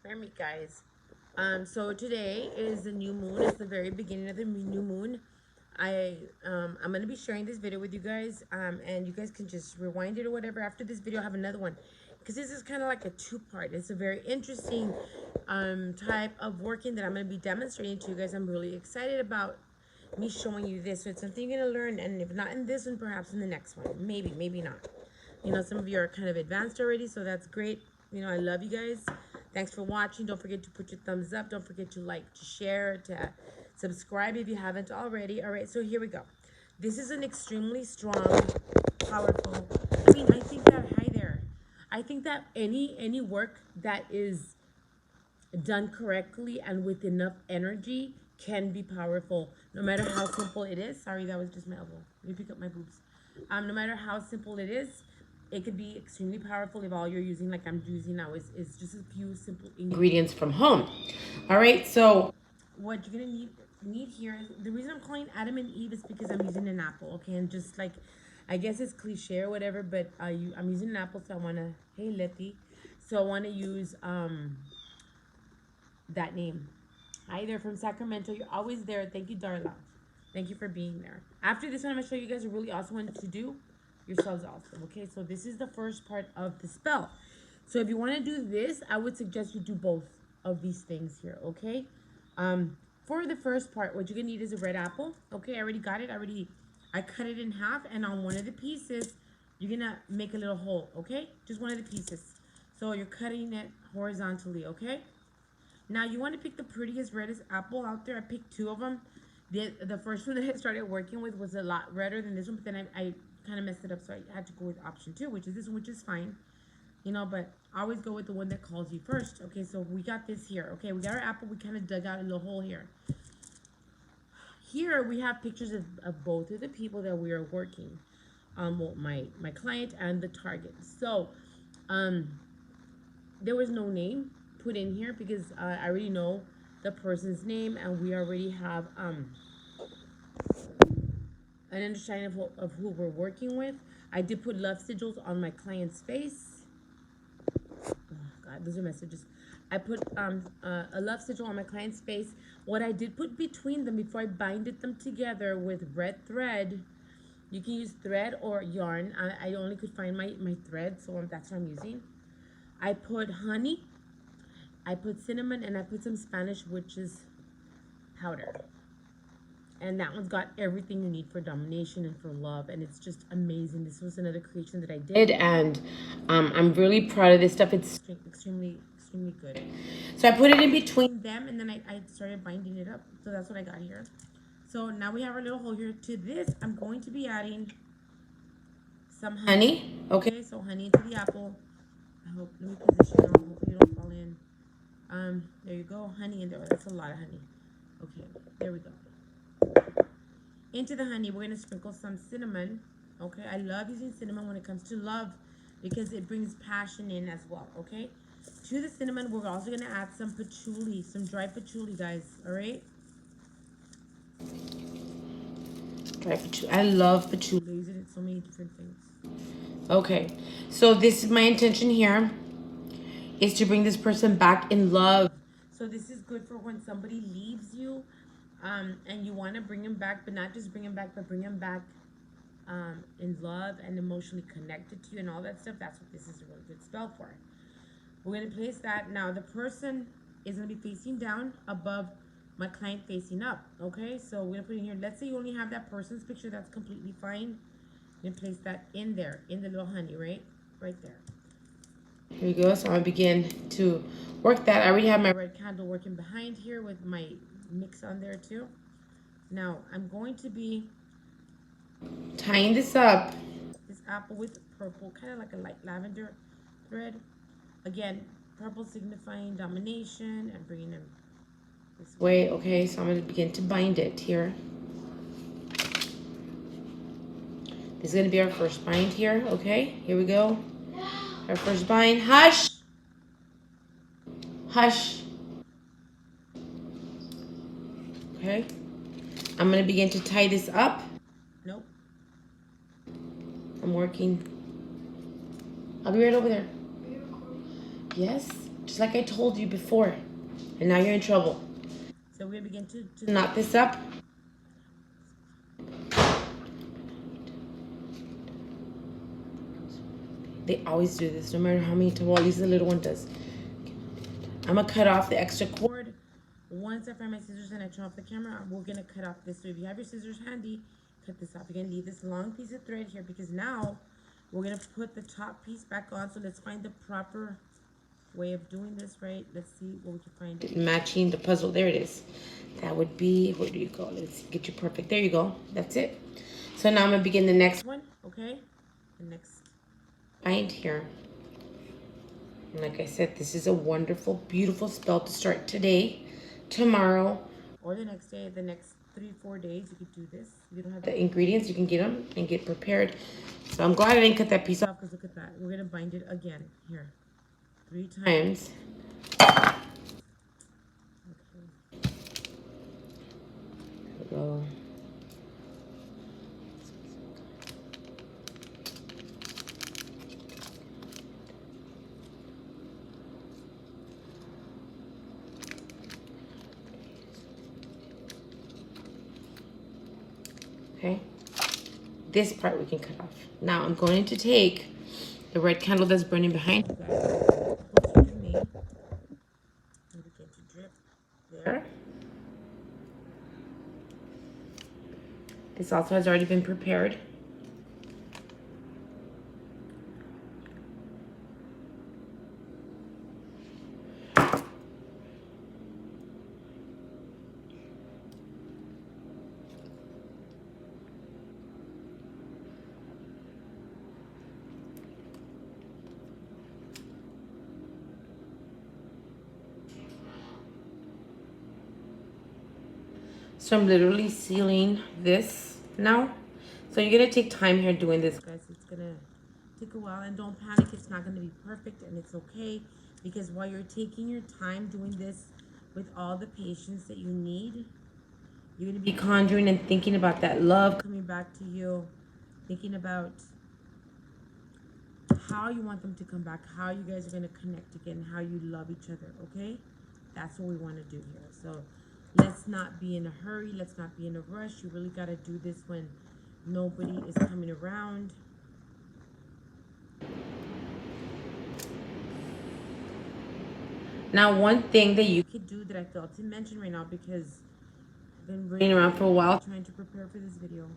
Hear me, guys. So today is the new moon. It's the very beginning of the new moon. I'm gonna be sharing this video with you guys. And you guys can just rewind it or whatever. After this video, I have another one, because this is kind of like a two-part. It's a very interesting type of working that I'm gonna be demonstrating to you guys. I'm really excited about me showing you this. So it's something you're gonna learn, and if not in this one, perhaps in the next one. Maybe not. Some of you are kind of advanced already, so that's great. I love you guys. Thanks for watching. Don't forget to put your thumbs up. Don't forget to like, to share, to subscribe if you haven't already. All right, so here we go. This is an extremely strong, powerful. I think that, hi there. I think that any work that is done correctly and with enough energy can be powerful, no matter how simple it is. Sorry, that was just my elbow. Let me pick up my boobs. No matter how simple it is, it could be extremely powerful if all you're using, like I'm using now, is just a few simple ingredients from home. All right, so what you're gonna need here is, the reason I'm calling Adam and Eve is because I'm using an apple, okay? And just like, I guess it's cliche or whatever, but I'm using an apple, so I wanna, hey Letty, so I wanna use that name. Hi there from Sacramento. You're always there. Thank you, Darla. Thank you for being there. After this one, I'm going to show you guys a really awesome one to do yourselves also. Okay, so this is the first part of the spell. So if you want to do this, I would suggest you do both of these things here, okay? For the first part, what you're going to need is a red apple. Okay, I already got it. I cut it in half, and on one of the pieces, you're going to make a little hole, okay? Just one of the pieces. So you're cutting it horizontally, okay? Now you want to pick the prettiest, reddest apple out there. I picked two of them. The first one that I started working with was a lot redder than this one, but then I kind of messed it up, so I had to go with option two, which is this one, which is fine. But I always go with the one that calls you first. Okay, so we got this here. Okay, we got our apple. We kind of dug out a little hole here. Here we have pictures of both of the people that we are working. Well, my client and the target. So, there was no name put in here because I already know the person's name, and we already have an understanding of who we're working with. I did put love sigils on my client's face. Oh God, those are messages. I put a love sigil on my client's face. What I did put between them before I binded them together with red thread. You can use thread or yarn. I only could find my thread, so that's what I'm using. I put honey, I put cinnamon, and I put some Spanish witch's powder. And that one's got everything you need for domination and for love, and it's just amazing. This was another creation that I did, and I'm really proud of this stuff. It's extremely good. So I put it in between them, and then I started binding it up. So that's what I got here. So now we have our little hole here. To this, I'm going to be adding some honey. Okay, so honey into the apple. Let me position it. Hopefully you don't fall in. There you go, honey in there. Oh, that's a lot of honey. Okay, there we go. Into the honey, we're gonna sprinkle some cinnamon. Okay, I love using cinnamon when it comes to love because it brings passion in as well. Okay, to the cinnamon, we're also gonna add some patchouli, some dry patchouli, guys. All right, dry patchouli. I love patchouli. I use it in so many different things. Okay, so this is my intention here, is to bring this person back in love. So this is good for when somebody leaves you, and you want to bring them back, but not just bring them back, but bring them back in love and emotionally connected to you and all that stuff. That's what this is a really good spell for. We're going to place that. Now the person is going to be facing down, above my client facing up. Okay, so we're going to put in here, let's say you only have that person's picture. That's completely fine. You're going to place that in there, in the little honey, right there. Here you go. So I'm going to begin to work that. I already have my red candle working behind here with my mix on there too. Now I'm going to be tying this up, this apple, with purple, kind of like a light lavender thread. Again, purple signifying domination, and bringing them this way. Okay, so I'm going to begin to bind it here. This is going to be our first bind here. Okay, here we go. Our first bind. Hush. Hush. Okay. I'm going to begin to tie this up. Nope. I'm working. I'll be right over there. Yes. just like I told you before. And now you're in trouble. So we're gonna begin to knot this up. They always do this, no matter how many times. Well, at least the little one does. I'm gonna cut off the extra cord. Once I find my scissors and I turn off the camera, we're gonna cut off this. So if you have your scissors handy, cut this off. You're gonna leave this long piece of thread here because now we're gonna put the top piece back on. So let's find the proper way of doing this, right? Let's see what we can find. Matching the puzzle. There it is. That would be, where do you go? Let's get you perfect. There you go. That's it. So now I'm gonna begin the next one, okay? The next bind here. And like I said, this is a wonderful, beautiful spell to start today, tomorrow, or the next day. The next 3-4 days, you could do this. If you don't have the ingredients, you can get them and get prepared. So I'm glad I didn't cut that piece off because look at that. We're gonna bind it again here, 3 times. Okay. There we go. Okay, this part we can cut off. Now I'm going to take the red candle that's burning behind you guys. Me. And begin to drip there. This also has already been prepared. So I'm literally sealing this now. So you're gonna take time here doing this, guys. It's gonna take a while, and don't panic. It's not gonna be perfect, and it's okay, because while you're taking your time doing this with all the patience that you need, you're gonna be conjuring and thinking about that love coming back to you, thinking about how you want them to come back, how you guys are gonna connect again, how you love each other, okay? That's what we wanna do here. So let's not be in a hurry. Let's not be in a rush. You really got to do this when nobody is coming around. Now, one thing that you could do that I failed to mention right now, because I've been running around for a while trying to prepare for this video,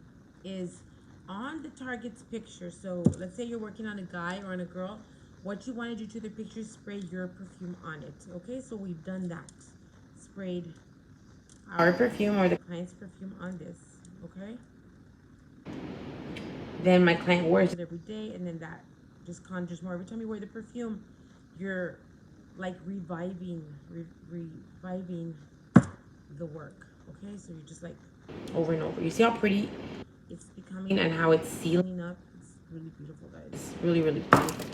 is on the target's picture. So let's say you're working on a guy or on a girl. What you want to do to the picture is spray your perfume on it. Okay, so we've done that. Sprayed our perfume or the client's perfume on this, okay? Then my client wears it every day, and then that just conjures more. Every time you wear the perfume, you're like reviving the work, okay? So you're just like over and over. You see how pretty it's becoming and how it's sealing up? It's really beautiful, guys. It's really, really beautiful.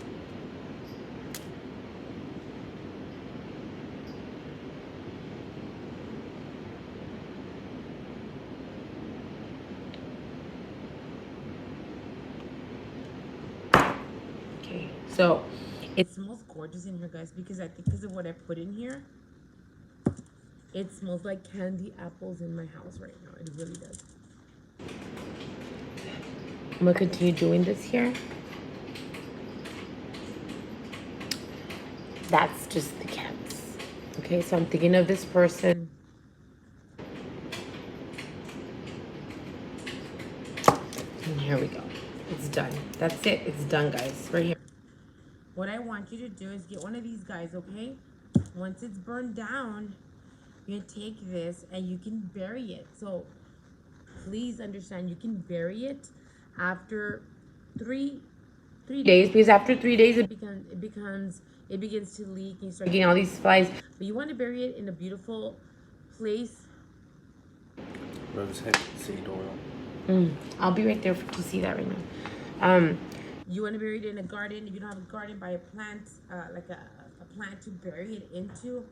So it smells gorgeous in here, guys, because I think because of what I put in here, it smells like candy apples in my house right now. It really does. I'm gonna continue doing this here. That's just the cats. Okay, so I'm thinking of this person. And here we go. It's done. That's it. It's done, guys. Right here. What I want you to do is get one of these guys, okay? Once it's burned down, you're gonna take this and you can bury it. So please understand, you can bury it after three days, because after 3 days it begins to leak and you start getting all these flies. But you want to bury it in a beautiful place. Rosehead seed oil. I'll be right there to see that right now. You want to bury it in a garden. If you don't have a garden, buy a plant, like a plant to bury it into.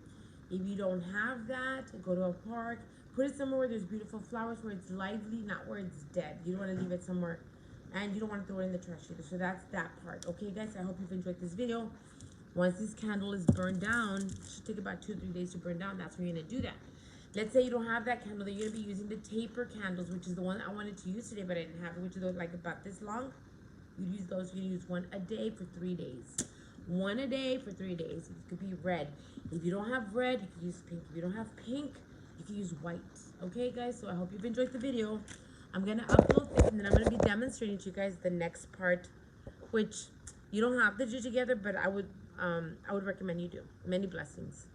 If you don't have that, go to a park. Put it somewhere where there's beautiful flowers, where it's lively, not where it's dead. You don't want to leave it somewhere, and you don't want to throw it in the trash either. So that's that part. Okay, guys, I hope you've enjoyed this video. Once this candle is burned down, it should take about 2 or 3 days to burn down. That's when you're gonna do that. Let's say you don't have that candle, then you're gonna be using the taper candles, which is the one I wanted to use today, but I didn't have it, which are like about this long. You use those. You use one a day for 3 days. One a day for 3 days. It could be red. If you don't have red, you can use pink. If you don't have pink, you can use white. Okay, guys. So I hope you've enjoyed the video. I'm gonna upload this, and then I'm gonna be demonstrating to you guys the next part, which you don't have to do together, but I would recommend you do. Many blessings.